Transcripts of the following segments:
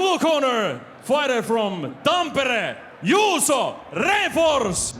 blue corner, fighter from Tampere, Juuso, Renfors.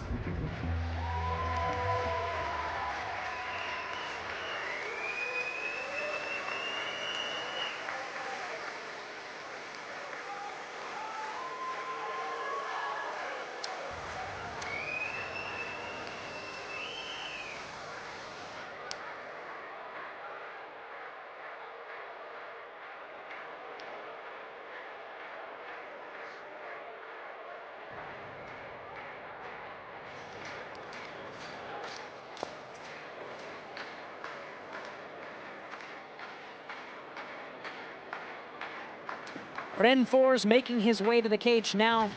Renfors making his way to the cage now,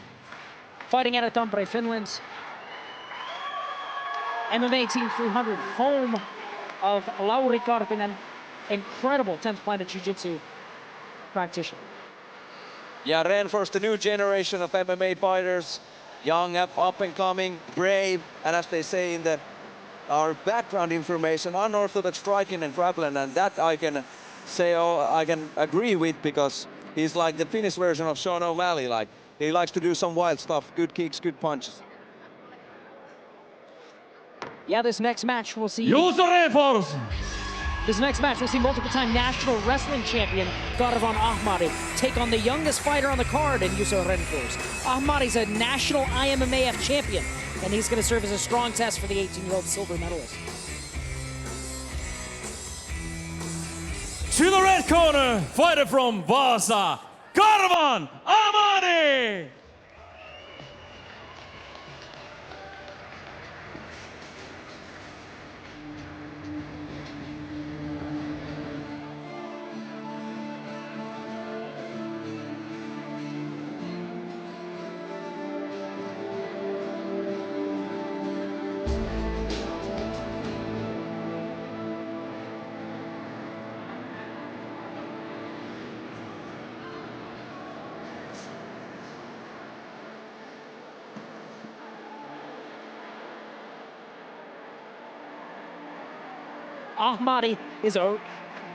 fighting out of Tampere, Finland. MMA Team 300, home of Lauri Karvinen, incredible 10th Planet Jiu-Jitsu practitioner. Yeah, Renfors, the new generation of MMA fighters, young, up and coming, brave, and as they say in our background information, unorthodox striking and grappling, and that I can say, I can agree with, because he's like the Finnish version of Sean O'Malley. Like, he likes to do some wild stuff, good kicks, good punches. Yeah, this next match we'll see. Juuso Renfors. This next match we'll see multiple-time national wrestling champion Karvann Ahmadi take on the youngest fighter on the card in Juuso Renfors. Ahmadi's a national IMMAF champion, and he's going to serve as a strong test for the 18-year-old silver medalist. To the red corner, fighter from Vaasa, Karvann Ahmadi. Ahmadi is a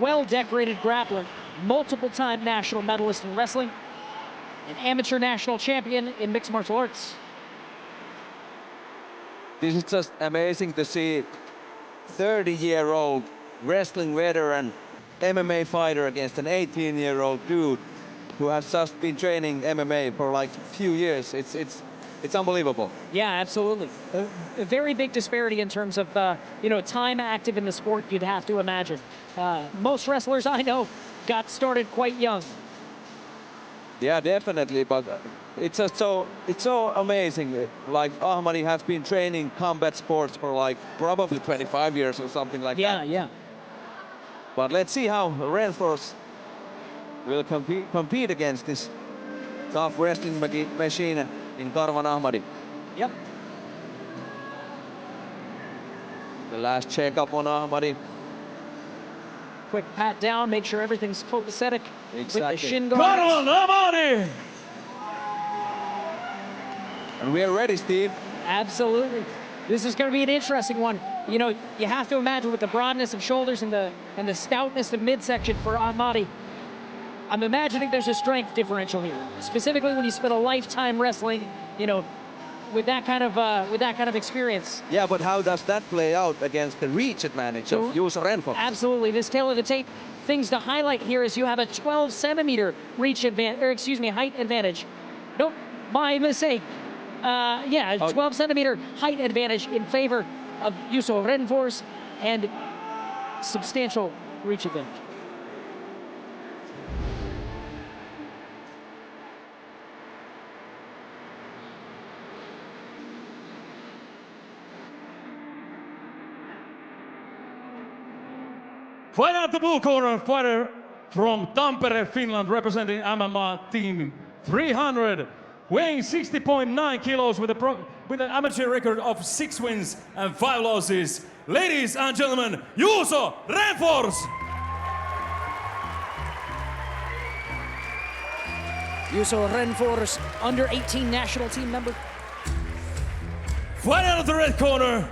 well-decorated grappler, multiple-time national medalist in wrestling, an amateur national champion in mixed martial arts. This is just amazing to see 30-year-old wrestling veteran MMA fighter against an 18-year-old dude who has just been training MMA for like a few years. It's unbelievable. Yeah, absolutely. A very big disparity in terms of time active in the sport, you'd have to imagine. Most wrestlers I know got started quite young. Yeah, definitely, but it's just so amazing. Like, Ahmadi has been training combat sports for like probably 25 years or something like that. Yeah. But let's see how Renfors will compete against this tough wrestling machine in Karvann Ahmadi. Yep. The last checkup on Ahmadi. Quick pat down, make sure everything's copacetic with the shin guards. Karvann Ahmadi. And we're ready, Steve. Absolutely. This is going to be an interesting one. You know, you have to imagine with the broadness of shoulders and the stoutness of midsection for Ahmadi, I'm imagining there's a strength differential here, specifically when you spend a lifetime wrestling, with that kind of experience. Yeah, but how does that play out against the reach advantage of Juuso Renfors? Absolutely. This tail of the tape, things to highlight here is you have a 12-centimeter height advantage. Nope, my mistake. 12-centimeter height advantage in favor of Juuso Renfors and substantial reach advantage. Fight out the blue corner, fighter from Tampere, Finland, representing MMA Team 300, weighing 60.9 kilos with an amateur record of 6 wins and 5 losses. Ladies and gentlemen, Juuso Renfors. Juuso Renfors, under 18 national team member. Fight out of the red corner,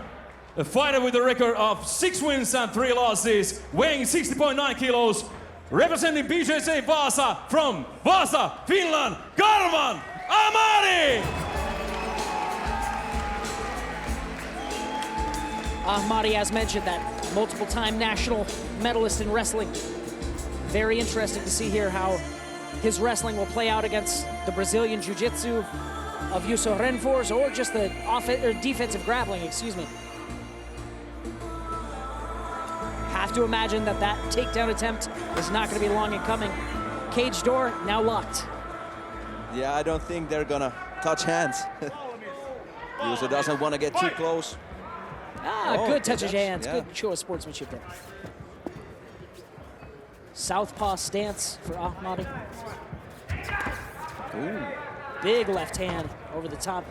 a fighter with a record of 6 wins and 3 losses, weighing 60.9 kilos, representing BJJ Vaasa from Vaasa, Finland, Karvann, Ahmadi! Ahmadi, as mentioned, that multiple-time national medalist in wrestling. Very interesting to see here how his wrestling will play out against the Brazilian jiu-jitsu of Juuso Renfors, or just the defensive grappling, excuse me. Have to imagine that that takedown attempt is not going to be long in coming. Cage door now locked. Yeah, I don't think they're gonna touch hands. Juuso doesn't want to get too close. Good touch of hands. Yeah. Good show of sportsmanship there. Southpaw stance for Ahmadi. Ooh. Big left hand over the top.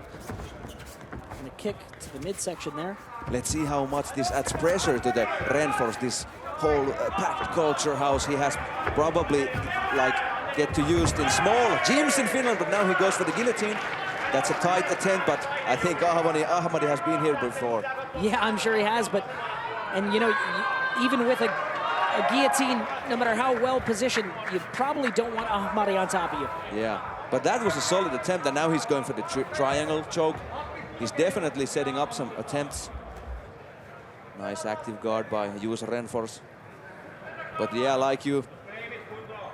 And a kick to the midsection there. Let's see how much this adds pressure to the Renfors, this whole packed culture house. He has probably get to use in small gyms in Finland, but now he goes for the guillotine. That's a tight attempt, but I think Ahmadi has been here before. Yeah, I'm sure he has, but, and you know, even with a guillotine, no matter how well positioned, you probably don't want Ahmadi on top of you. Yeah, but that was a solid attempt, and now he's going for the triangle choke. He's definitely setting up some attempts. Nice active guard by Juuso Renfors. But yeah, like you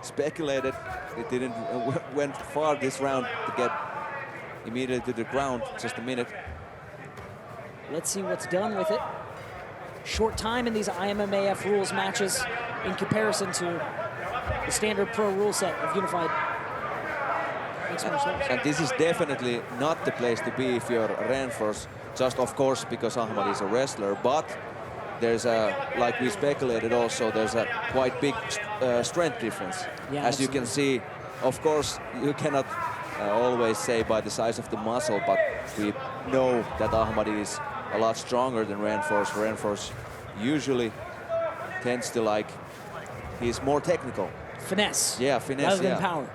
speculated, it didn't went far this round to get immediately to the ground. Just a minute. Let's see what's done with it. Short time in these IMMAF rules matches in comparison to the standard pro rule set of unified mixed martial arts. And this is definitely not the place to be if you're Renfors, just of course because Ahmadi is a wrestler, but there's a, like we speculated also, there's a quite big strength difference. Yeah, as you can see, of course, you cannot always say by the size of the muscle, but we know that Ahmadi is a lot stronger than Renfors. Renfors usually tends to he's more technical. Finesse. Yeah, finesse, rather than yeah. power.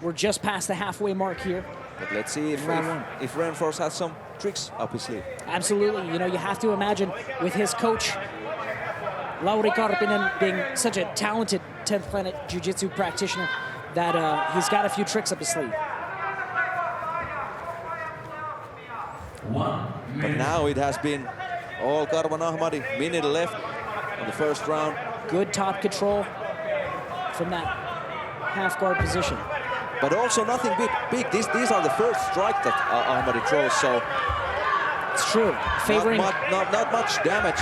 We're just past the halfway mark here. But let's see if Renfors has some tricks up his sleeve. Absolutely. You know, you have to imagine with his coach, Lauri Karppinen, being such a talented 10th Planet Jiu-Jitsu practitioner, that he's got a few tricks up his sleeve. But now it has been all Karvann Ahmadi. Minute left on the first round. Good top control from that half guard position. But also nothing big. These are the first strike that Ahmadi throws, so it's true. Favoring not much damage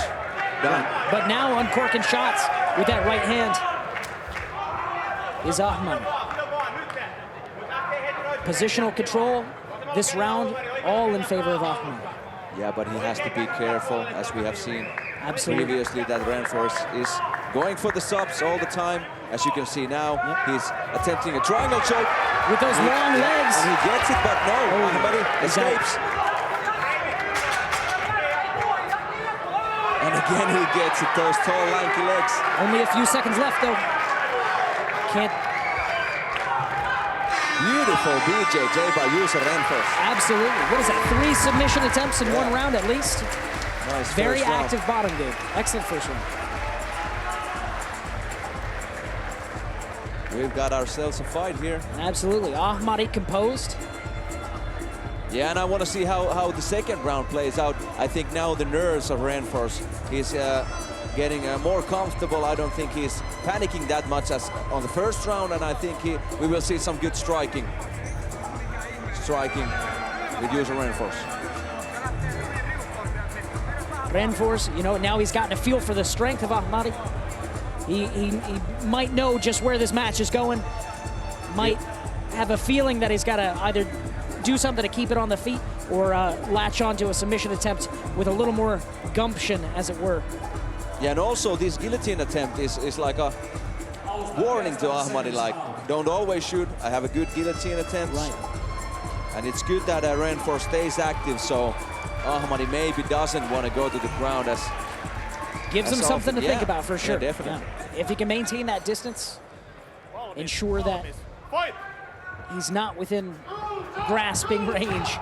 done. But now uncorking shots with that right hand is Ahmadi. Positional control this round, all in favor of Ahmadi. Yeah, but he has to be careful, as we have seen previously, that Renfors is going for the subs all the time. As you can see now, he's attempting a triangle choke. With those long legs. And he gets it, but no, Ahmadi escapes. And again he gets it, those tall, lanky legs. Only a few seconds left, though. Can't. Beautiful BJJ by Juuso Renfors. Absolutely. What is that? 3 submission attempts in 1 round at least. Nice. Very active bottom game. Excellent first round. We've got ourselves a fight here. Absolutely. Ahmadi composed. Yeah, and I want to see how the second round plays out. I think now the nerves of Renfors, he's getting more comfortable. I don't think he's panicking that much as on the first round, and I think we will see some good striking with Juuso Renfors. Renfors, you know, now he's gotten a feel for the strength of Ahmadi. He might know just where this match is going. Might have a feeling that he's got to either do something to keep it on the feet or latch onto a submission attempt with a little more gumption, as it were. Yeah, and also this guillotine attempt is like a warning to Ahmadi, like, don't always shoot. I have a good guillotine attempt. Right. And it's good that Renfors stays active, so Ahmadi maybe doesn't want to go to the ground as Gives him something to think about, for sure. Yeah, definitely. Yeah. If he can maintain that distance, ensure that he's not within grasping range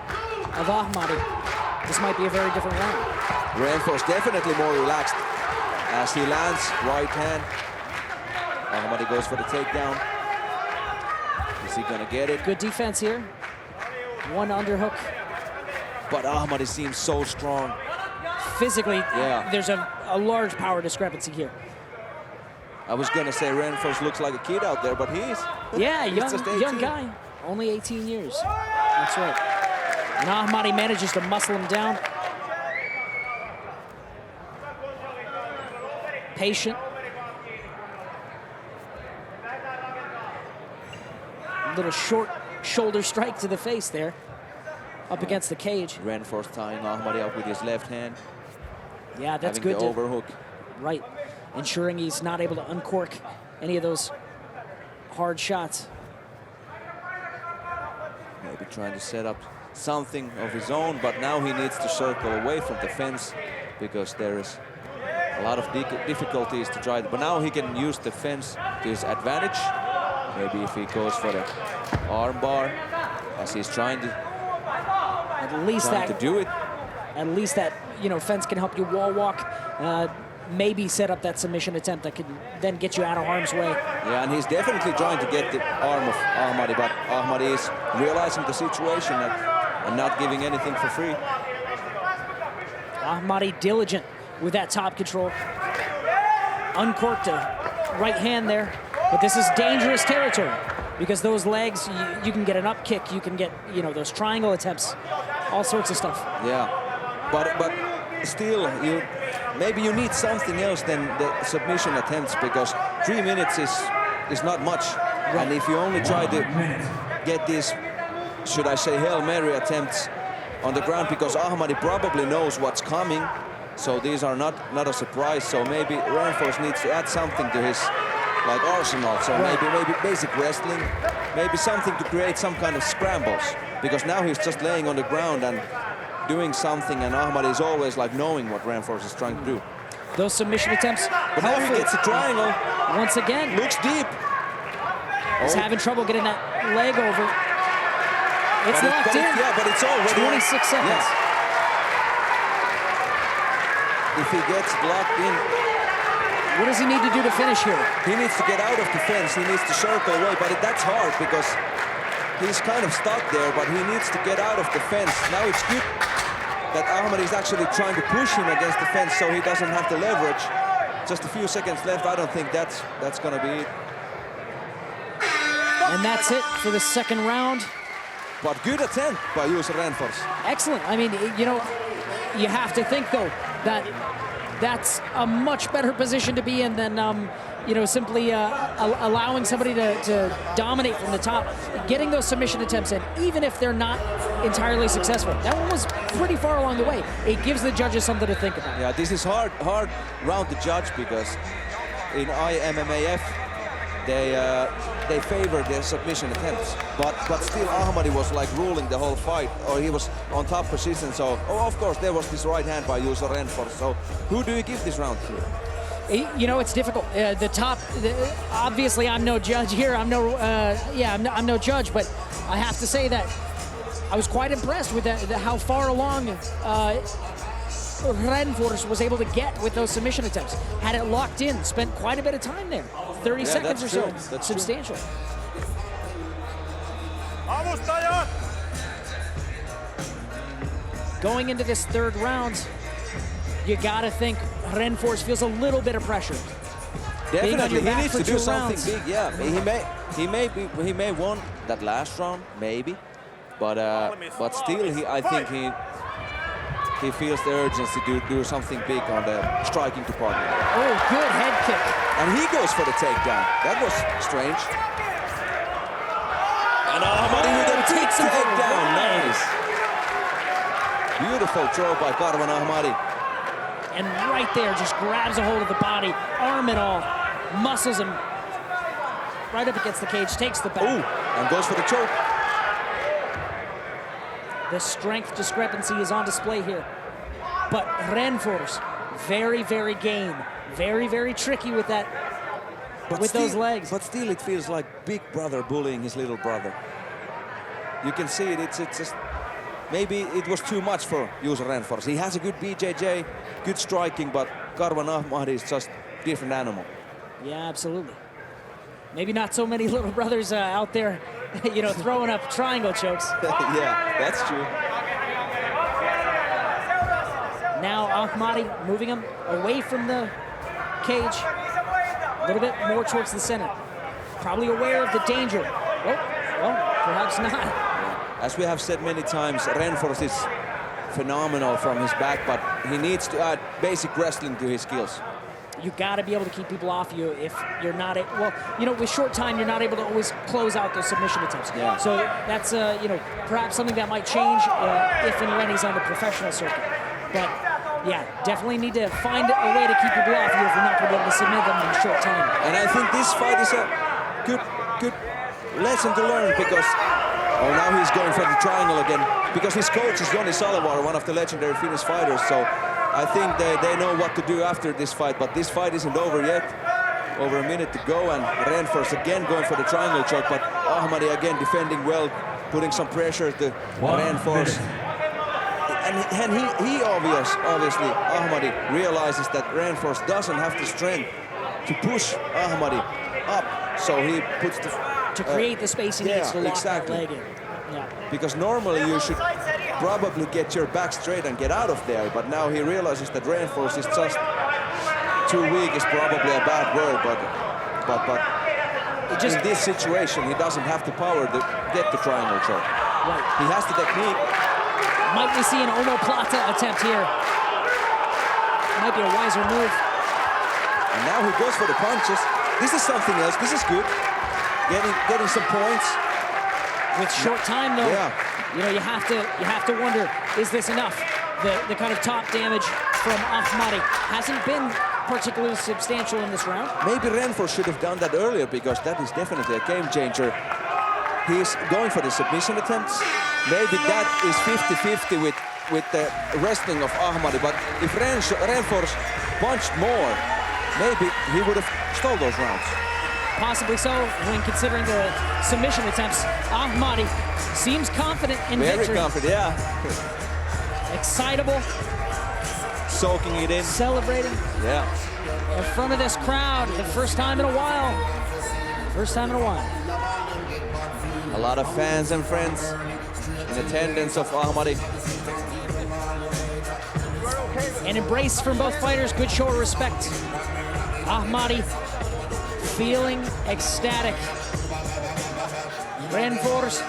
of Ahmadi, this might be a very different round. Renfors definitely more relaxed as he lands right hand. Ahmadi goes for the takedown. Is he gonna get it? Good defense here. One underhook. But Ahmadi seems so strong. Physically, Yeah. there's a large power discrepancy here. I was gonna say Renfors looks like a kid out there, but he's Yeah, he's just 18. young guy. Only 18 years. That's right. And Ahmadi manages to muscle him down. Patient. Little short shoulder strike to the face there. Up against the cage. Renfors tying Ahmadi up with his left hand. Yeah, that's having good. the overhook. Right. Ensuring he's not able to uncork any of those hard shots. Maybe trying to set up something of his own, but now he needs to circle away from the fence because there is a lot of difficulties to try. But now he can use the fence to his advantage. Maybe if he goes for the arm bar, as he's trying to do it. At least that, you know, fence can help you wall walk. Maybe set up that submission attempt that could then get you out of harm's way. Yeah, and he's definitely trying to get the arm of Ahmadi, but Ahmadi is realizing the situation and not giving anything for free. Ahmadi diligent with that top control. Uncorked a right hand there, but this is dangerous territory because those legs, you can get an up kick, you can get, you know, those triangle attempts, all sorts of stuff. Yeah, but still, maybe you need something else than the submission attempts because 3 minutes is not much. Right. And if you only try to get these, should I say, Hail Mary attempts on the ground, because Ahmadi probably knows what's coming, so these are not a surprise. So maybe Renfors needs to add something to his arsenal. So maybe basic wrestling, maybe something to create some kind of scrambles, because now he's just laying on the ground and doing something, and Ahmadi is always knowing what Renfors is trying to do. Those submission attempts. But now he gets a triangle. Once again. Looks deep. He's having trouble getting that leg over. It's locked in. Yeah, but it's already 26 seconds. Yeah. If he gets locked in. What does he need to do to finish here? He needs to get out of the fence. He needs to circle away, but that's hard because he's kind of stuck there, but he needs to get out of the fence. Now it's good that Ahmadi is actually trying to push him against the fence so he doesn't have to leverage. Just a few seconds left. I don't think that's going to be it. And that's it for the second round. But good attempt by Juuso Renfors. Excellent. I mean, you know, you have to think, though, that that's a much better position to be in than, you know, simply allowing somebody to dominate from the top. Getting those submission attempts in, even if they're not entirely successful. That one was pretty far along the way. It gives the judges something to think about. Yeah, this is hard round to judge because in IMMAF, they favor their submission attempts, but still Ahmadi was ruling the whole fight, or he was on top position. So of course there was this right hand by Juuso Renfors. So who do you give this round to? You know, it's difficult. Obviously I'm no judge here. I'm no judge, but I have to say that I was quite impressed with how far along Renfors was able to get with those submission attempts. Had it locked in, spent quite a bit of time there. 30 seconds or so. That's substantial. Going into this third round, you gotta think Renfors feels a little bit of pressure. Definitely, he needs to do something rounds. big. Yeah, he may won that last round, maybe, but still, I think he feels the urgency to do something big on the striking department. Oh, good head kick. And he goes for the takedown. That was strange. And Ahmadi with a takedown. Nice. Beautiful throw by Karvann Ahmadi. And right there, just grabs a hold of the body, arm and all, muscles him right up against the cage, takes the back. Ooh, and goes for the choke. The strength discrepancy is on display here. But Renfors, very, very game. Very, very tricky with that, those legs. But still, it feels like big brother bullying his little brother. You can see it, it's just, maybe it was too much for Juuso Renfors. He has a good BJJ, good striking, but Karvann Ahmadi is just a different animal. Yeah, absolutely. Maybe not so many little brothers out there, throwing up triangle chokes. Yeah, that's true. Now Ahmadi moving him away from the cage, a little bit more towards the center. Probably aware of the danger. Well, perhaps not. As we have said many times, Renfors is phenomenal from his back, but he needs to add basic wrestling to his skills. You got to be able to keep people off you if you're not, with short time, you're not able to always close out those submission attempts. Yeah. So that's, perhaps something that might change if and when he's on the professional circuit. But yeah, definitely need to find a way to keep people off you if you're not going to be able to submit them in a short time. And I think this fight is a good lesson to learn because, now he's going for the triangle again, because his coach is Joni Salovaara, one of the legendary Finnish fighters. So I think they know what to do after this fight, but this fight isn't over yet. Over a minute to go, and Renfors again going for the triangle choke, but Ahmadi again defending well, putting some pressure to Renfors. And he obviously, Ahmadi realizes that Renfors doesn't have the strength to push Ahmadi up, so he puts the... To create the space he needs to lock that leg in. Yeah. Because normally you should probably get your back straight and get out of there, but now he realizes that Renfors is just too weak, is probably a bad word, but in this situation he doesn't have the power to get the triangle choke. Right. He has the technique. Might we see an omoplata attempt here? Might be a wiser move. And now he goes for the punches. This is something else. This is good. Getting some points. With short time though, you have to wonder, is this enough? The kind of top damage from Ahmadi hasn't been particularly substantial in this round. Maybe Renfors should have done that earlier, because that is definitely a game changer. He's going for the submission attempts. Maybe that is 50-50 with the wrestling of Ahmadi, but if Renfors punched more, maybe he would have stole those rounds. Possibly so, when considering the submission attempts. Ahmadi seems confident in victory. Very confident, yeah. Excitable. Soaking it in. Celebrating. Yeah. In front of this crowd, the first time in a while. First time in a while. A lot of fans and friends in attendance of Ahmadi. An embrace from both fighters, good show of respect. Ahmadi feeling ecstatic. Renfors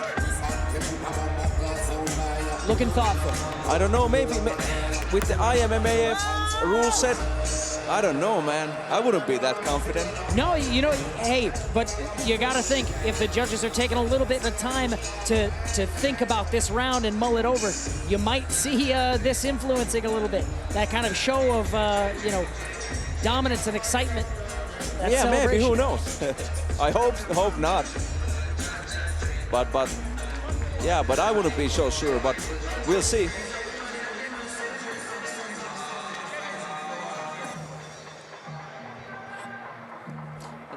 looking thoughtful. I don't know, maybe with the IMMA rule set, I don't know, man. I wouldn't be that confident. No, hey, but you gotta think, if the judges are taking a little bit of time to think about this round and mull it over, you might see this influencing a little bit. That kind of show of, dominance and excitement. Yeah, maybe, who knows? I hope not. But I wouldn't be so sure, but we'll see.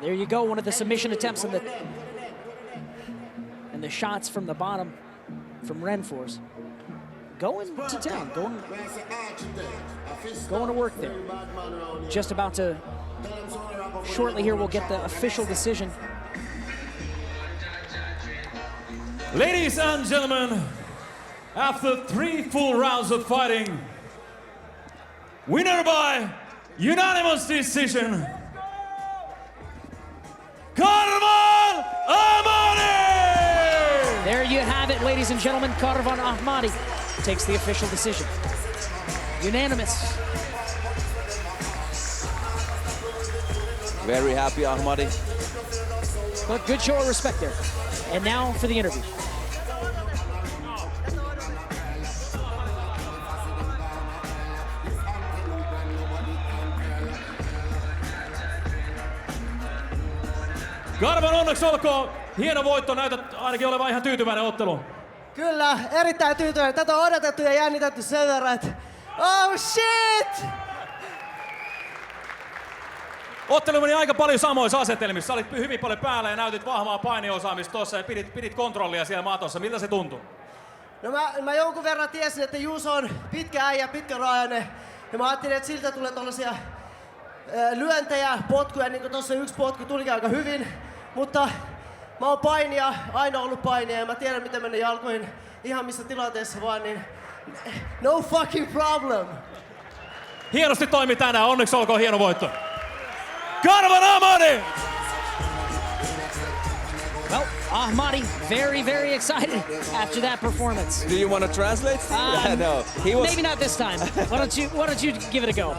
There you go, one of the submission attempts and the shots from the bottom from Renfors. Going to town, going to work there. Just about to, shortly here, we'll get the official decision. Ladies and gentlemen, after 3 full rounds of fighting, winner by unanimous decision, Karvann Ahmadi! There you have it, ladies and gentlemen. Karvann Ahmadi takes the official decision. Unanimous. Very happy, Ahmadi. But good show of respect there. And now for the interview. Karvann, onneksi olkoon. Hieno voitto, näytät ainakin olevan ihan tyytyväinen otteluun. Kyllä, erittäin tyytyväinen. Tätä on odotettu ja jännitetty sen verran, että oh shit! Ottelu meni aika paljon samoissa asetelmissa. Sä olit hyvin paljon päällä ja näytit vahvaa painiosaamista tuossa ja pidit kontrollia siellä matossa. Miltä se tuntui? No mä jonkun verran tiesin, että Juuso on pitkä äijä, pitkäraajainen. Ja mä ajattelin, että siltä tulee tollasia lyöntejä, potkuja, niin kuin tossa yksi potku tulikin aika hyvin. Mutta mä oon painija, aina ollut painija ja mä tiedän miten mennä jalkoihin ihan missä tilanteessa vaan, niin no fucking problem. Hienosti toimi tänään, onneksi olkoon hieno voitto. Karvann Ahmadi! Well, Ahmadi, very excited after that performance. Do you want to translate? No, he was. Maybe not this time. Why don't you give it a go?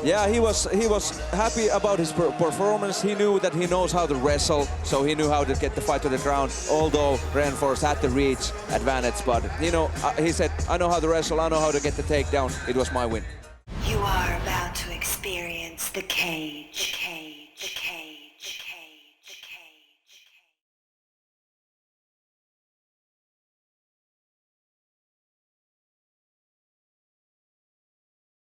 Yeah, he was happy about his performance. He knew that he knows how to wrestle, so he knew how to get the fight to the ground. Although Renfors had the reach advantage, but you know, he said, "I know how to wrestle. I know how to get the takedown." It was my win. You are about to experience the cage.